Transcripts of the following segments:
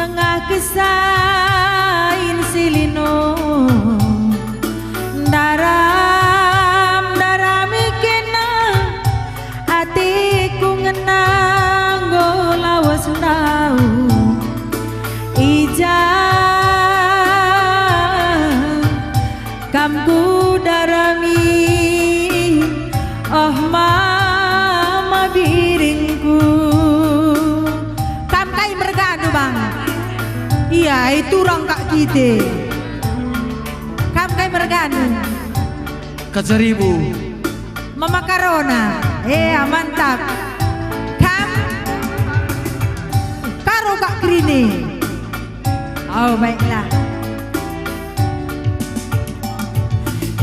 tengah kesain silino daram ikena atiku ngenang golawas nau ija kamku darami oh mama biringku kam kai merganu bang iya itu orang kak kita kam kai merganu Keceribu mama karona mantap kam karo kak krini oh baiklah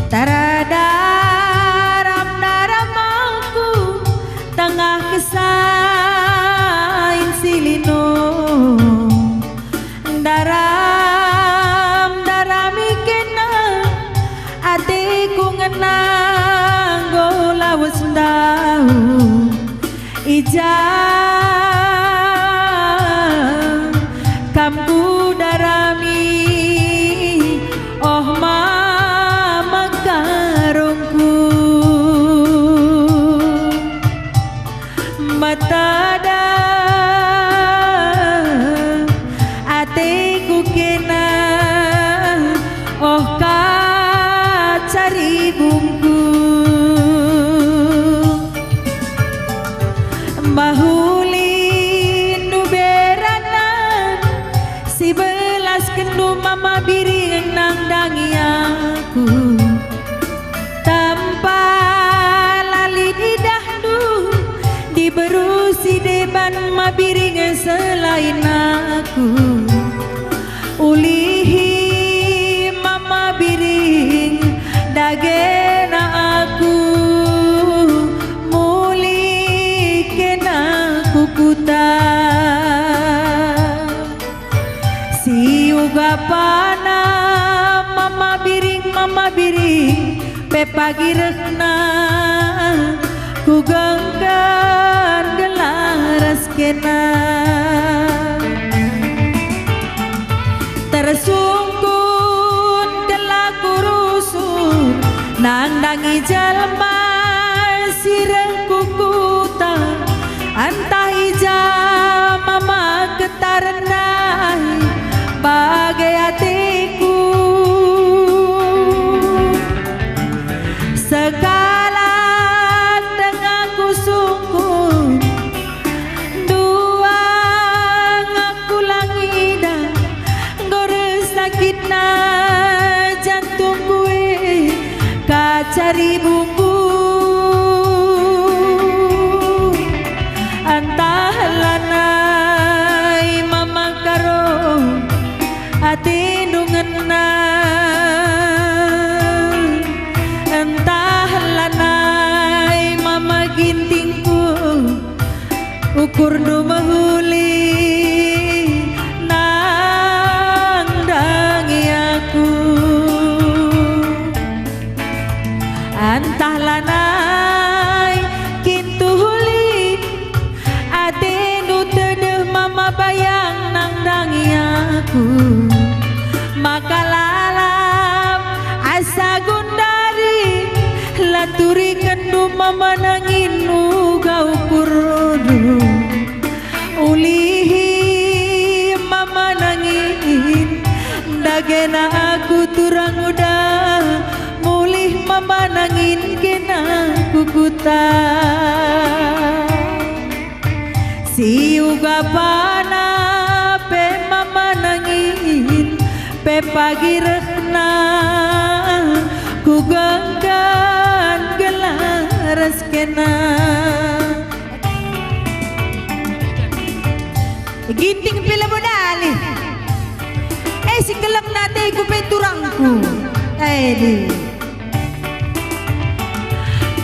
daram aku tengah kesain silino daram ikena atiku ngenang golawas ndau ija kamku darami oh mama karungku matada atiku kena oh cari bungku bahulin nuberanan si belas kendu mama biring nang dangi aku tanpa lali didahdu diberusi deban ma biring selain aku ulihi mama biring dagena aku muli kena kukuta si uga pana mama biring pepagi rekna ku genggan gelaras kena tersungkun kelaku rusun nang dangi jalma sireng kukuta antah ija mama ketarenai bagai hatiku segala tengah kusungkun dua ngaku langida gores sakitna jantung gue kacari bumbu antah lanai mama karo ati ndungena entah lanai mama gintingku ukur nu mahuli nang dangi aku antah lanai kintu huli ati nu tedeh mama bayang nang dangi aku maka lalap asa gundari laturi kendu mama nangin gau kurudu ulihi mama nangin dagena aku turang udah mulih mama nangin kena kukuta si uga pana pe mama nangin pe pagi rekna ku genggan gelaras kena ginting pila modali si kelak nate ku pe turangku di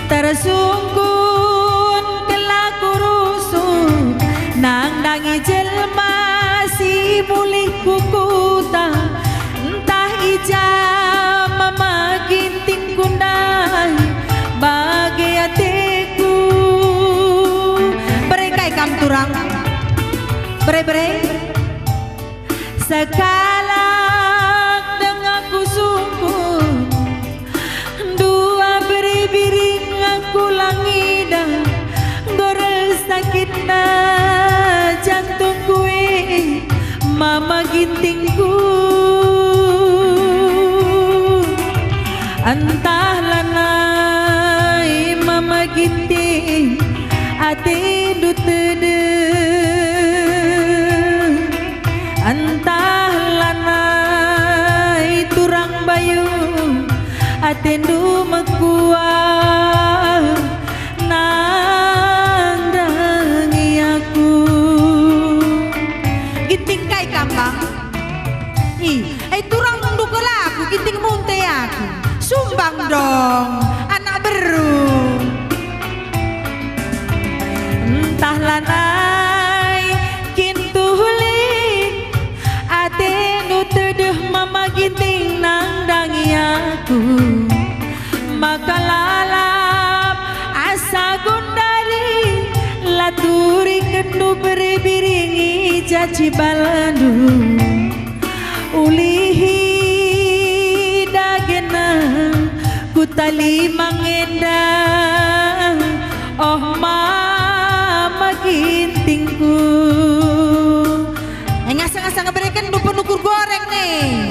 tersungkun kelaku rusun nang dangi jelma si mulih kukuta entah ija mama ginting kundai bagai hatiku berekai kam turang bere-bere Sekalak dengan kusungku dua beribiring aku langida gores sakitna jantung kue mama gintingku entah lanai mama ginting ate dutede entah lanai turang bayu atendu mekuah nandangi aku ginting kai kambang turang mendukul aku ginting munte aku sumbang dong anak beru entah lanai kintulik atenu tedeh mama ginting nangdangi aku maka lalap asa gondari laturi kendu beribiringi caci balandu ulihi dagena kutali mangendang oh mama gintingku ngasa-ngasa ngeberikan dupa nukur goreng nih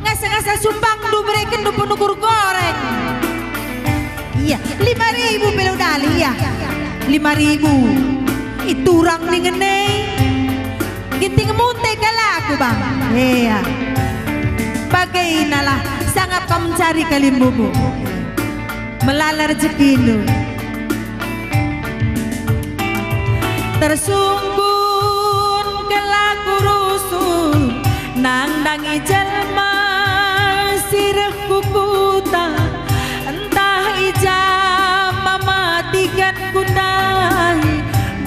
ngasa-ngasa sumbang du berikan dupa nukur goreng iya 5.000 belo dali ya 5.000 itu orang nih ngene ginting munte kalaku bang iya bagainalah sangat kau mencari kalimbumu melalar rezekimu tersunggun kelaku rusuh nangdangi jelma sireh kukuta entah ijam mematikan kundai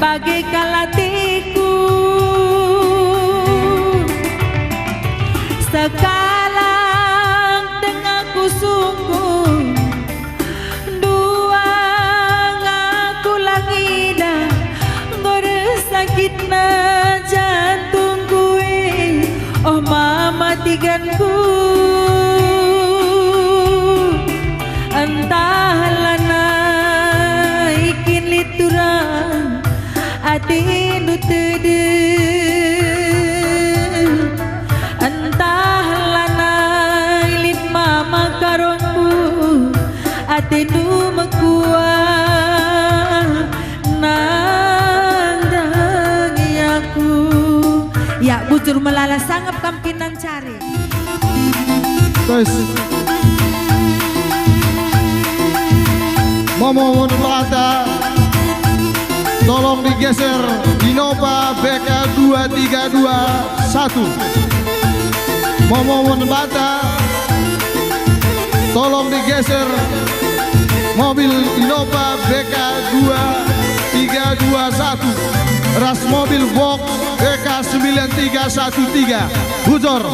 bagai kalatiku sekarang dengan kusungguh dua ngaku lagi dah gores sakitna jantung gue oh mama tiganku entah lana ikin liturang ati nu tede entah lana ilit mama karongku ati nu mekuah nandangi aku ya bujur melala sangap kampinan cari guys Momo Plata tolong digeser Innova BK 2321 Momo Plata tolong digeser mobil Innova BK 2321 ras mobil Vox BK 9313 Bujur